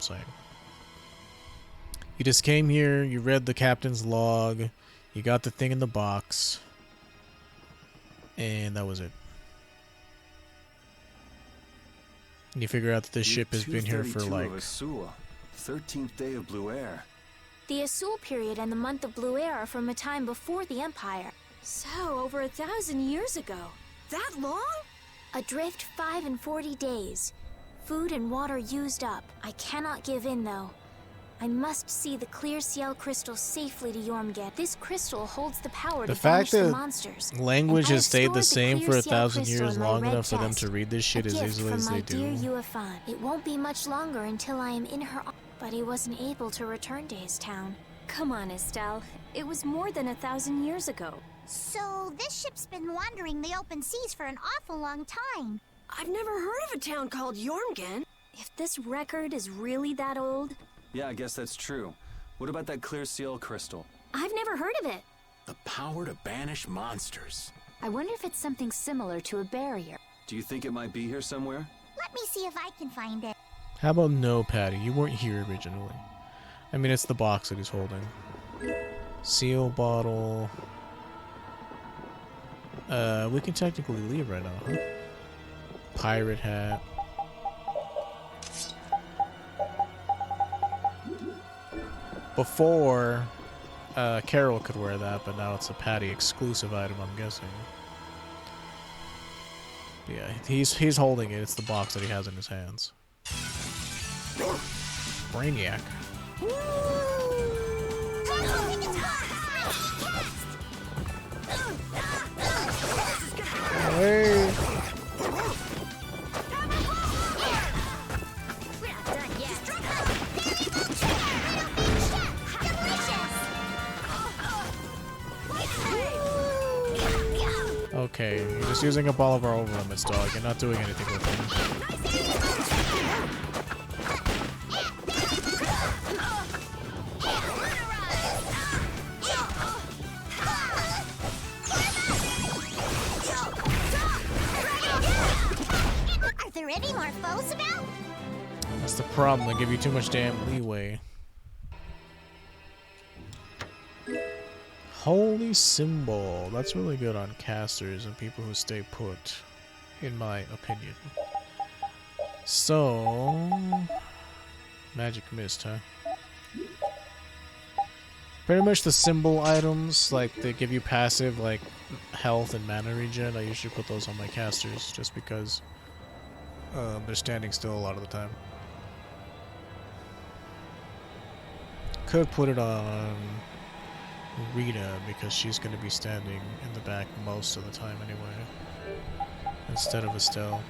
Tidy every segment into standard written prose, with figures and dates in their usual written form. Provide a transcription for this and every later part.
saying. You just came here, you read the captain's log, you got the thing in the box, and that was it. And you figure out that this ship has been here for like... 13th day of Blue Air. The Asul period and the month of Blue Air are from a time before the Empire. So, over 1,000 years ago. That long? Adrift 5 and 40 days. Food and water used up. I cannot give in, though. I must see the clear ciel crystal safely to Jormungand. This crystal holds the power to banish the monsters. The language has stayed the same for 1,000 years, long enough for them to read this shit as easily as they do. It won't be much longer until I am in her... But he wasn't able to return to his town. Come on, Estelle. It was more than 1,000 years ago. So this ship's been wandering the open seas for an awful long time. I've never heard of a town called Jormungand. If this record is really that old... Yeah, I guess that's true. What about that clear ciel crystal? I've never heard of it. The power to banish monsters. I wonder if it's something similar to a barrier. Do you think it might be here somewhere? Let me see if I can find it. How about no, Patty? You weren't here originally. I mean, it's the box that he's holding. Seal bottle. We can technically leave right now, huh? Pirate hat. Before, Carol could wear that, but now it's a Patty exclusive item, I'm guessing. Yeah, he's holding it. It's the box that he has in his hands. Brainiac. Hey. Okay, you're just using up all of our overlimits, dog. You're not doing anything with them. Are there any more foes about? That's the problem. They give you too much damn leeway. Holy symbol. That's really good on casters and people who stay put, in my opinion. So, magic mist, huh? Pretty much the symbol items, like they give you passive, like health and mana regen. I usually put those on my casters just because they're standing still a lot of the time. Could put it on Rita because she's going to be standing in the back most of the time anyway, instead of Estelle.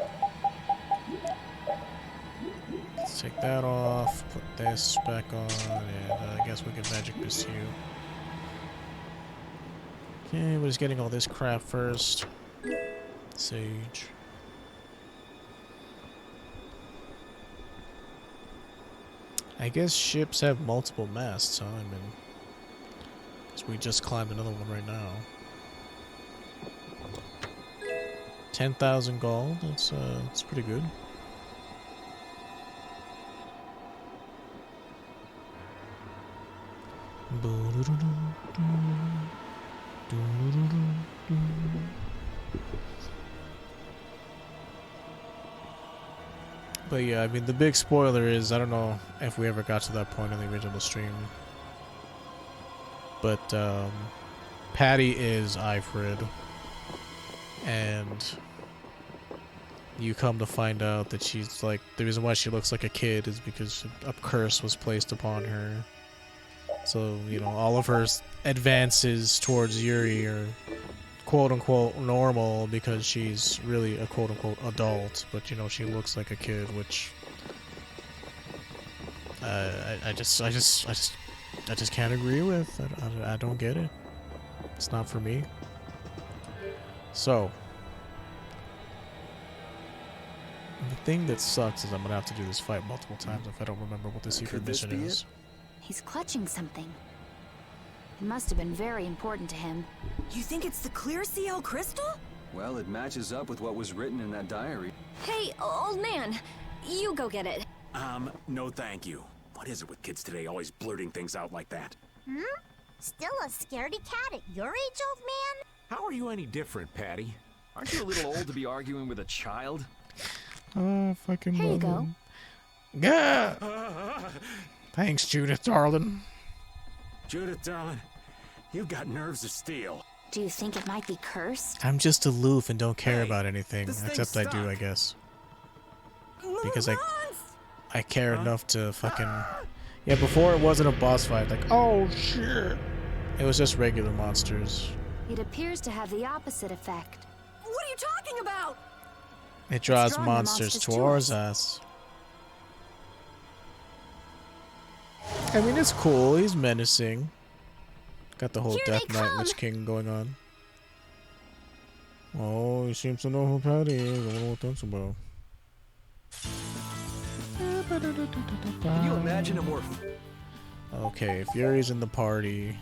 Let's take that off, put this back on, and I guess we can magic mist you. Okay, we're just getting all this crap first. Sage. I guess ships have multiple masts, huh? I mean, we just climbed another one right now. 10,000 gold. That's pretty good. But yeah, I mean, the big spoiler is I don't know if we ever got to that point in the original stream. But Patty is Ifrid, and you come to find out that she's like, the reason why she looks like a kid is because a curse was placed upon her. So, you know, all of her advances towards Yuri are quote-unquote normal because she's really a quote-unquote adult, but, you know, she looks like a kid, which I just can't agree with. I don't get it. It's not for me. So, the thing that sucks is I'm gonna have to do this fight multiple times if I don't remember what the secret mission is. He's clutching something. It must have been very important to him. You think it's the clear ciel crystal? Well, it matches up with what was written in that diary. Hey, old man. You go get it. No thank you. What is it with kids today always blurting things out like that? Still a scaredy cat at your age, old man? How are you any different, Patty? Aren't you a little old to be arguing with a child? Oh, fucking Here you love go. him. Yeah. Thanks, Judith, darling. Judith, darling, you've got nerves of steel. Do you think it might be cursed? I'm just aloof and don't care Hey, about anything. this thing's Except I do, stuck. I guess. Because I care enough to fucking... Yeah, before it wasn't a boss fight. Like, oh, shit. It was just regular monsters. It appears to have the opposite effect. What are you talking about? It draws drawing the monsters monsters to towards us. I mean, it's cool. He's menacing. Got the whole Here Death they Knight come. Lich King going on. Oh, he seems to know who Patty is. I wonder what that's about. Can you imagine a more... Okay, Fury's in the party.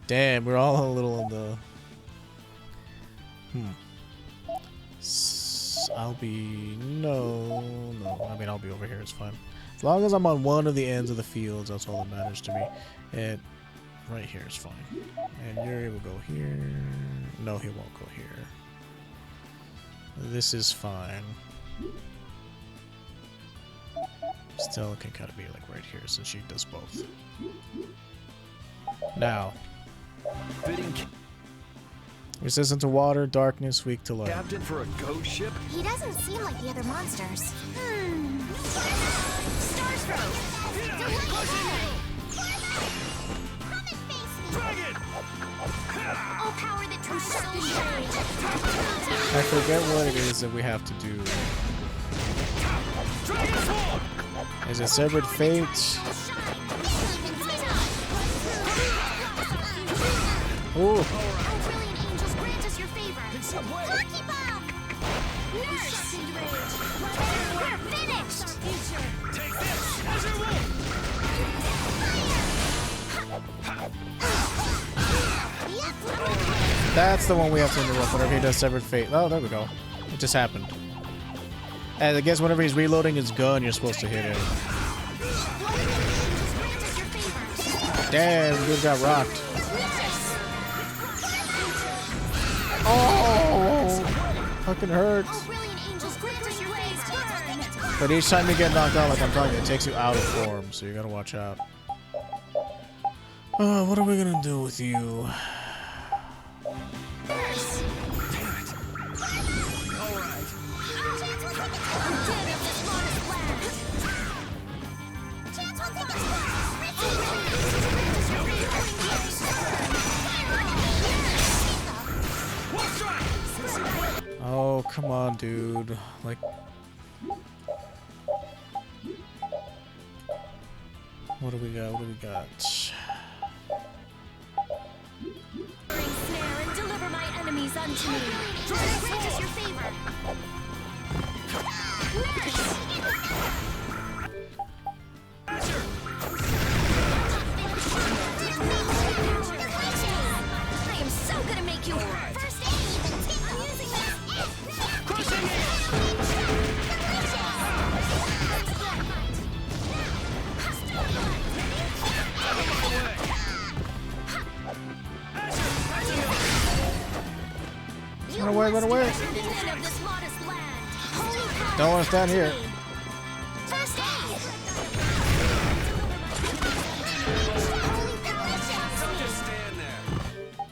Damn, we're all a little in the... I'll be... No. I mean, I'll be over here. It's fine. As long as I'm on one of the ends of the fields, that's all that matters to me. And right here is fine. And Yuri will go here. No, he won't go here. This is fine. Stella can kind of be like right here since she does both. Now, Fitting resistant to water, darkness, weak to light. captain for a ghost ship? He doesn't seem like the other monsters. Starstroke! Come and face me! Oh, power that turns soul shade! I forget what it is that we have to do. Is it Severed Fate? Ooh, Oh, brilliant angels, grant us your favor! Lucky bomb! Nurse! We're finished! Take this! Azure that's the one we have to interrupt whenever he does Severed Fate. Oh, there we go. It just happened. And I guess whenever he's reloading his gun, you're supposed to hit him. Damn, dude got rocked. Oh, fucking hurts. Oh, brilliant angels, grant us your favor! But each time you get knocked out, like I'm telling you, it takes you out of form, so you gotta watch out. Oh, what are we gonna do with you? Oh, come on, dude. Like... What do we got? What do we got? Snare and deliver my enemies unto me. Grant us your favor! I am so gonna make you First aid and take the using Run away, run away! men of this modest land. Holy power Don't want to stand here. First aid! Just stand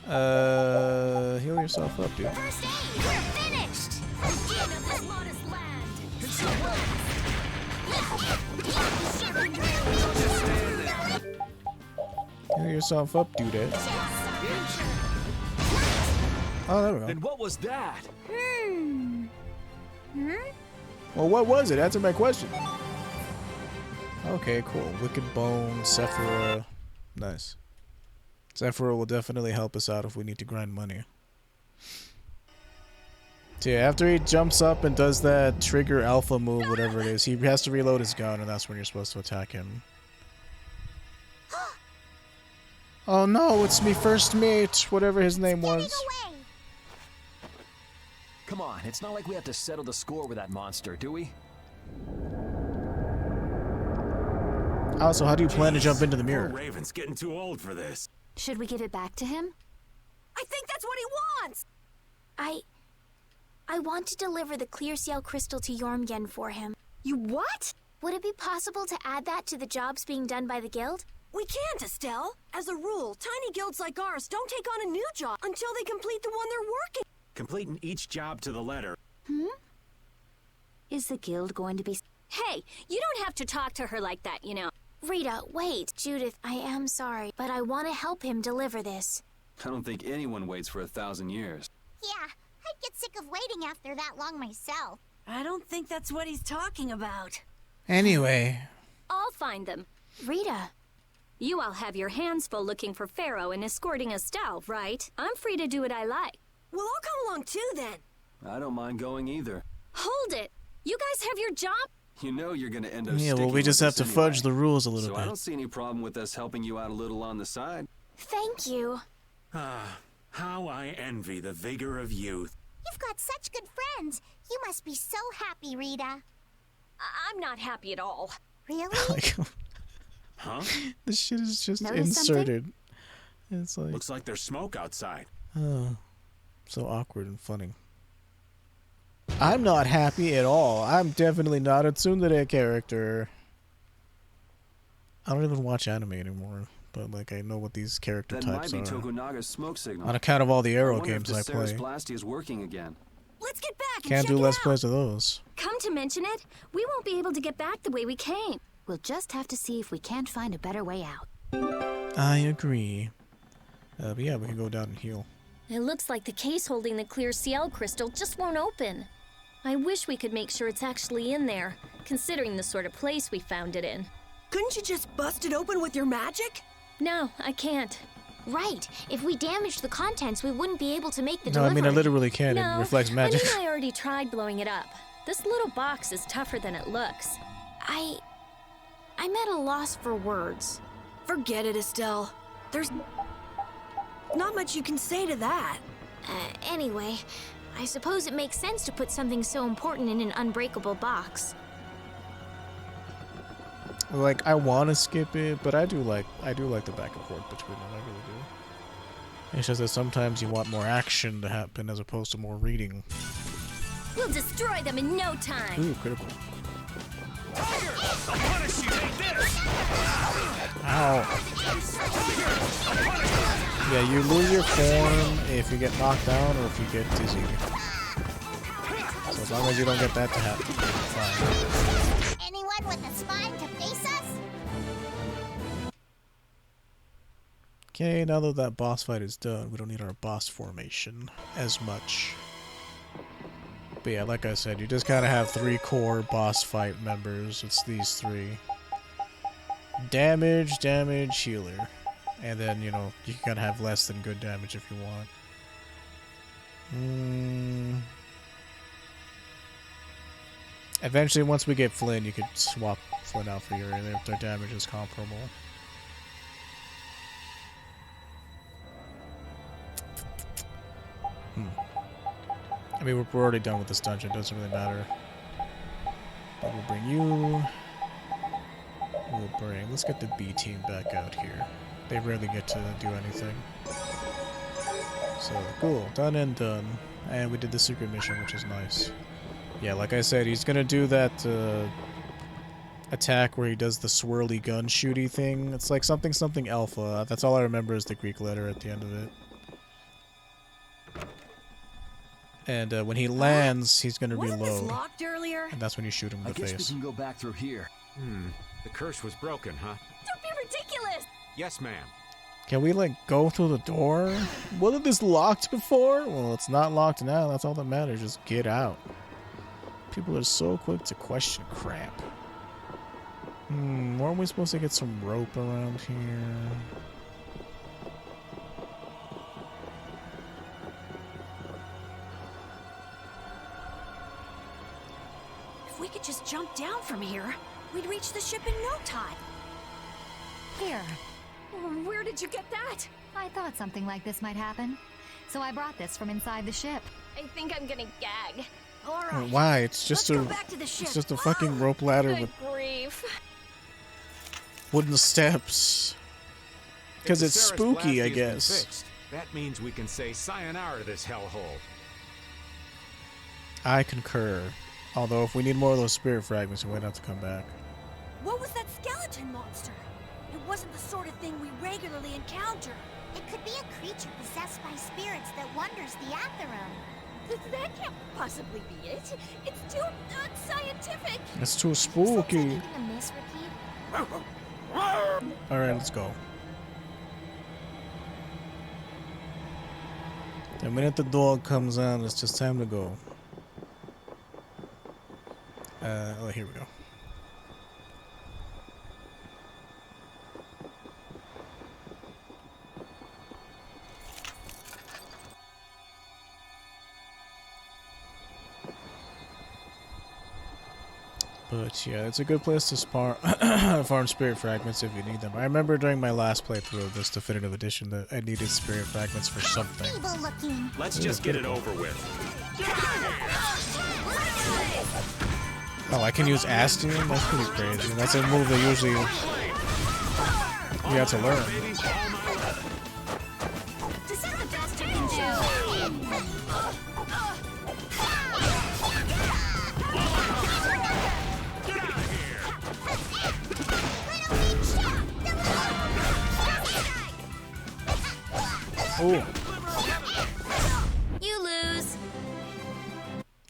there. Heal yourself up, dude. First aid! We're finished! men of this modest land. Just stand there. Heal yourself up, dude. Oh, there we go. Then what was that? Well, what was it? Answer my question. Okay, cool. Wicked Bone, Sephira. Nice. Sephira will definitely help us out if we need to grind money. So yeah, after he jumps up and does that trigger alpha move, whatever it is, he has to reload his gun, and that's when you're supposed to attack him. Oh no, it's me first mate, whatever his name was. Away! Come on, it's not like we have to settle the score with that monster, do we? Also, how do you plan to jump into the Poor mirror? Raven's getting too old for this. Should we give it back to him? I think that's what he wants! I want to deliver the clear seal crystal to Jormgen for him. You what? Would it be possible to add that to the jobs being done by the guild? We can't, Estelle. As a rule, tiny guilds like ours don't take on a new job until they complete the one they're working. Completing each job to the letter. Is the guild going to be... Hey, you don't have to talk to her like that, you know. Rita, wait. Judith, I am sorry, but I want to help him deliver this. I don't think anyone waits for 1,000 years. Yeah, I'd get sick of waiting after that long myself. I don't think that's what he's talking about. Anyway, I'll find them. Rita, You all have your hands full looking for Pharaoh and escorting Estelle, right? I'm free to do what I like. Well, I'll come along too, then. I don't mind going either. Hold it! You guys have your job? You know you're gonna end up yeah, well, sticking we just with have us to anyway. fudge the rules a little So I bit. don't see any problem with us helping you out a little on the side. thank you. Ah, how I envy the vigor of youth. You've got such good friends. You must be so happy, Rita. I'm not happy at all. Really? Like, Huh? this shit is just Notice something? inserted. It's like, Looks like there's smoke outside. oh, so awkward and funny. I'm not happy at all. I'm definitely not a tsundere character. I don't even watch anime anymore, but like I know what these character That might types be are Tokunaga's smoke signal. on account of all the I Arrow wonder if games the I Ceres play. Blasty is working again. Let's get back and Can't check do it let's out. plays of those. Come to mention it, we won't be able to get back the way we came. We'll just have to see if we can't find a better way out. I agree. But yeah, we can go down and heal. It looks like the case holding the clear CL crystal just won't open. I wish we could make sure it's actually in there, considering the sort of place we found it in. Couldn't you just bust it open with your magic? No, I can't. Right. If we damaged the contents, we wouldn't be able to make the No, I delivery. mean I literally can. No, It reflects magic. I mean I already tried blowing it up. This little box is tougher than it looks. I'm at a loss for words. Forget it, Estelle. There's not much you can say to that. Anyway, I suppose it makes sense to put something so important in an unbreakable box. Like I want to skip it, but I do like the back and forth between them. I really do. It's just that sometimes you want more action to happen as opposed to more reading. We'll destroy them in no time. Ooh, critical. I'll punish you like this! Ow. Yeah, you lose your form if you get knocked down or if you get dizzy. So as long as you don't get that to happen, you're fine. Anyone with a spine to face us? Okay, now that that boss fight is done, we don't need our boss formation as much. But yeah, like I said, you just gotta have 3 core boss fight members. It's these 3. Damage, healer. And then, you know, you gotta have less than good damage if you want. Eventually, once we get Flynn, you could swap Flynn out for Yuri if their damage is comparable. I mean, we're already done with this dungeon. It doesn't really matter. But we'll bring you. Let's get the B team back out here. They rarely get to do anything. So, cool. Done and done. And we did the secret mission, which is nice. Yeah, like I said, he's gonna do that attack where he does the swirly gun shooty thing. It's like something alpha. That's all I remember is the Greek letter at the end of it. And when he lands, he's gonna Wasn't this reload. locked earlier? And that's when you shoot him in I the guess we face. can go back through here. The curse was broken, huh? Don't be ridiculous! Yes, ma'am. Can we, like, go through the door? Wasn't this locked before? Well, it's not locked now. That's all that matters. Just get out. People are so quick to question crap. Weren't we supposed to get some rope around here? If we could just jump down from here, we'd reach the ship in no time. Here, Where did you get that? I thought something like this might happen. So I brought this from inside the ship. I think I'm gonna gag. All right. Why? It's just Let's a go back to the ship. it's just a fucking rope ladder Good with grief. Wooden steps. Because If it's the Ceres spooky, I Blastia's been guess. fixed, that means we can say sayonara to this hellhole. I concur. Although if we need more of those spirit fragments, we might have to come back. What was that skeleton monster? It wasn't the sort of thing we regularly encounter. It could be a creature possessed by spirits that wanders the Atherum. That can't possibly be it. It's too unscientific. It's too Is there spooky. anything amiss, Repeat? Alright, let's go. The minute the dog comes on, it's just time to go. Oh, here we go. But yeah, it's a good place to farm spirit fragments if you need them. I remember during my last playthrough of this definitive edition that I needed spirit fragments for something. Evil looking. Let's just get it over with. Oh, I can use Astium? That's pretty crazy. That's a move that usually you have to learn. This is the best you can do. Oh, You lose.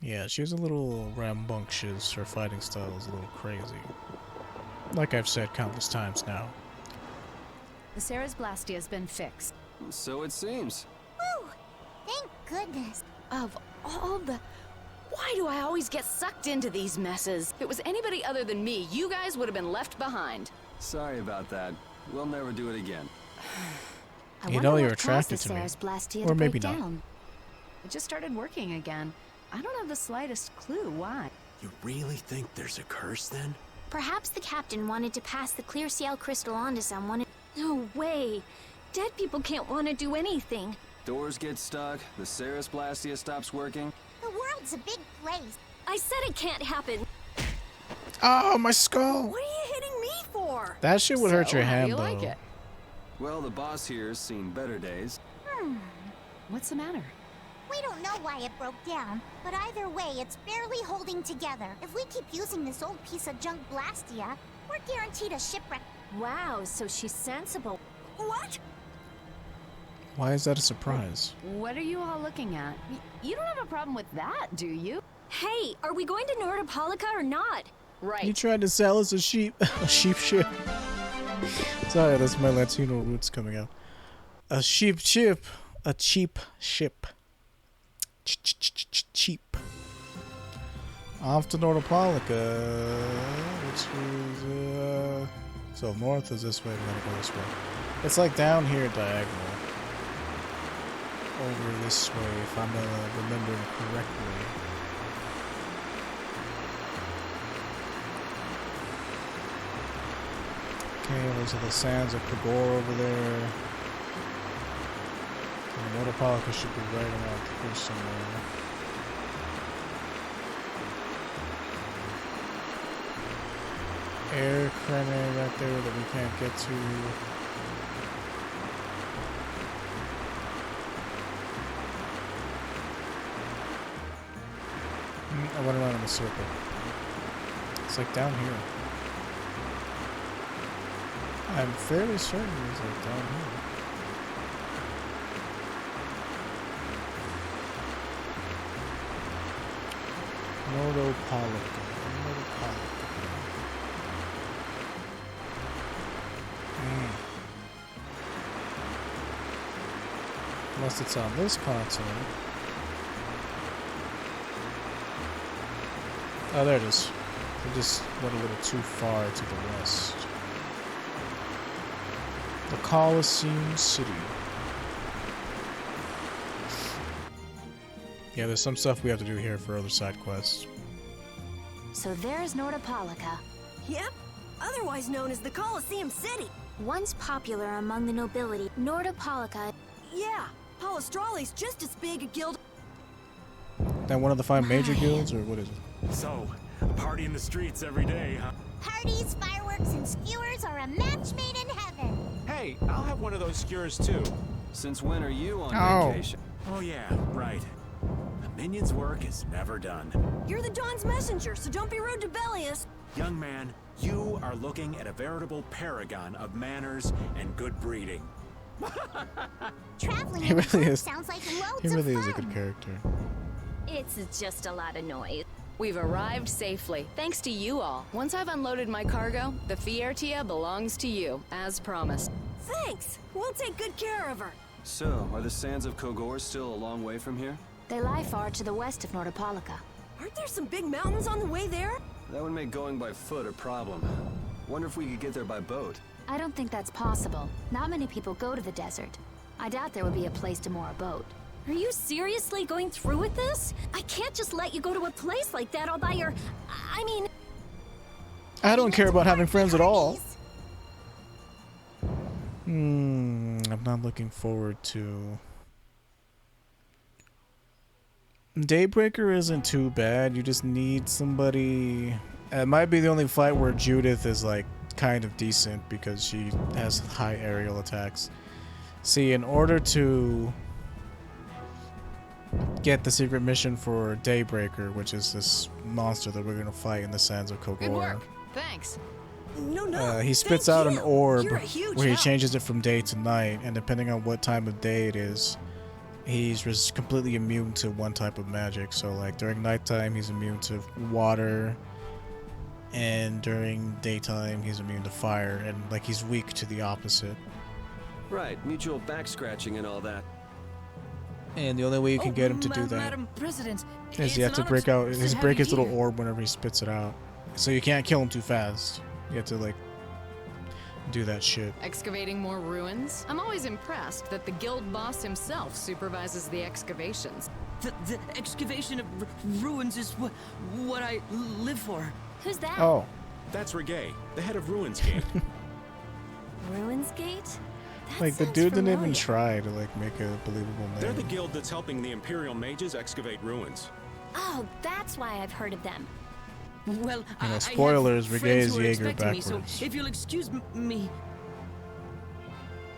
yeah, she's a little rambunctious. Her fighting style is a little crazy. Like I've said countless times now. The Ceres Blastia has been fixed. So it seems. Whew. Thank goodness. Of all the... Why do I always get sucked into these messes? If it was anybody other than me, you guys would have been left behind. Sorry about that. We'll never do it again. I You wonder know you're what caused attracted the to me. Ceres Blastia Or to maybe break not. down. It just started working again. I don't have the slightest clue why. You really think there's a curse then? Perhaps the captain wanted to pass the clear CL crystal on to someone. No way. Dead people can't want to do anything. Doors get stuck, the Ceres Blastia stops working. The world's a big place. I said it can't happen. Oh, my skull! What are you hitting me for? That shit would hurt So, your how do hand, you though. like it? Well, the boss here's seen better days. What's the matter? We don't know why it broke down, but either way, it's barely holding together. If we keep using this old piece of junk Blastia, we're guaranteed a shipwreck. Wow, so she's sensible. What? Why is that a surprise? What are you all looking at? You don't have a problem with that, do you? Hey, are we going to Nordopolica or not? Right. You tried to sell us a sheep, a sheep ship. Sorry, that's my Latino roots coming out. A sheep ship, a cheap ship. Cheap. Off to Nordopolica, which is so north is this way. We're gonna go this way. It's like down here, diagonal. Over this way, if I'm remembering correctly. Okay, those are the sands of Pagor over there. And Nordopolica should be right around here somewhere. Air crane right there that we can't get to. I went around in a circle. It's like down here. I'm fairly certain it's like down here. Nordopolica. Unless it's on this continent. Oh, there it is. We just went a little too far to the west. The Colosseum City. Yeah, there's some stuff we have to do here for other side quests. So there's Nordopolica. Yep. Otherwise known as the Colosseum City. Once popular among the nobility, Nordopolica. Yeah. Palestrale's just as big a guild. That one of the 5 major guilds, or what is it? So, a party in the streets every day, huh? Parties, fireworks, and skewers are a match made in heaven. Hey, I'll have one of those skewers too. Since when are you on vacation? Oh yeah, right. The minion's work is never done. You're the Dawn's messenger, so don't be rude to Bellius. Young man, you are looking at a veritable paragon of manners and good breeding. Traveling He in the really boat is. sounds like loads He really of is a fun. good character. It's just a lot of noise. We've arrived safely, thanks to you all. Once I've unloaded my cargo, the Vesperia belongs to you, as promised. Thanks. We'll take good care of her. So, are the sands of Kogor still a long way from here? They lie far to the west of Nordopolica. Aren't there some big mountains on the way there? That would make going by foot a problem. Wonder if we could get there by boat. I don't think that's possible. Not many people go to the desert. I doubt there would be a place to moor a boat. Are you seriously going through with this? I can't just let you go to a place like that all by your... I mean... I don't care about having friends at all. I'm not looking forward to... Daybreaker isn't too bad. You just need somebody... It might be the only fight where Judith is, like, kind of decent because she has high aerial attacks. See, in order to get the secret mission for Daybreaker, which is this monster that we're going to fight in the sands of Good Kogor, work. Thanks. No. he spits thank out an you. orb You're a huge where he help. changes it from day to night, and depending on what time of day it is, he's just completely immune to one type of magic. So, like, during nighttime, he's immune to water, and during daytime, he's immune to fire, and, like, he's weak to the opposite. Right, mutual back scratching and all that. And the only way you can get him to do that Madam President, is you have to break his little orb whenever he spits it out. So you can't kill him too fast. You have to, like, do that shit. Excavating more ruins? I'm always impressed that the guild boss himself supervises the excavations. The excavation of ruins is what I live for. Who's that? Oh. That's Regay, the head of Ruins Gate. Ruins Gate? That Like, the sounds dude didn't even familiar. try to, like, make a believable name. They're the guild that's helping the Imperial mages excavate ruins. Oh, that's why I've heard of them. Well, You know, I spoilers, have Regay friends is who are Jaeger expecting me, so backwards. if you'll excuse me.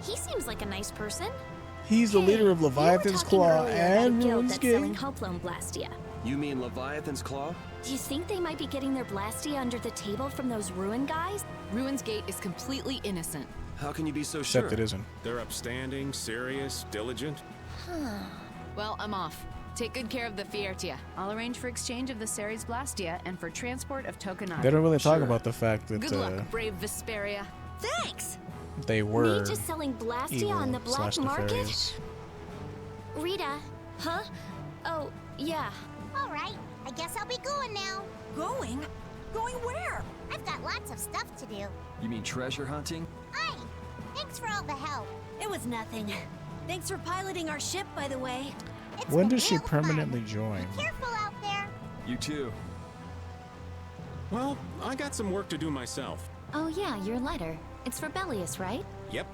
He seems like a nice person. He's the leader of Leviathan's Claw and guild Ruins that's Gate. selling Hoplone Blastia. You mean Leviathan's Claw? Do you think they might be getting their Blastia under the table from those ruin guys? Ruins Gate is completely innocent. How can you be so sure? Except it isn't. They're upstanding, serious, diligent. Well, I'm off. Take good care of the Vesperia. I'll arrange for exchange of the Ceres Blastia and for transport of Tokanagi. They don't really talk Sure. about the fact that Good luck, brave Vesperia. Thanks. they were Me just selling Blastia evil on the black slash market? nefarious. Rita, Huh? Oh, yeah. All right, I guess I'll be going now. Going? Going where? I've got lots of stuff to do. You mean treasure hunting? Hey, thanks for all the help. It was nothing. Thanks for piloting our ship, by the way. It's When been does she real permanently fun. join? Be careful out there. You too. Well, I got some work to do myself. oh yeah, your letter. It's for Bellius, right? Yep.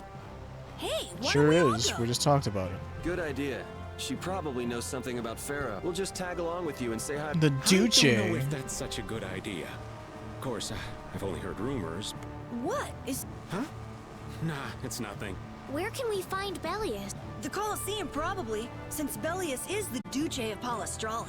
Hey, why Sure don't we all is. go? We just talked about it. Good idea. She probably knows something about Farah. We'll just tag along with you and say hi. The I don't know Duce. if that's such a good idea. Of course, I've only heard rumors. What is Huh? Nah, it's nothing. Where can we find Bellius? the Colosseum? Probably, since Bellius is the Duce of Palestrale.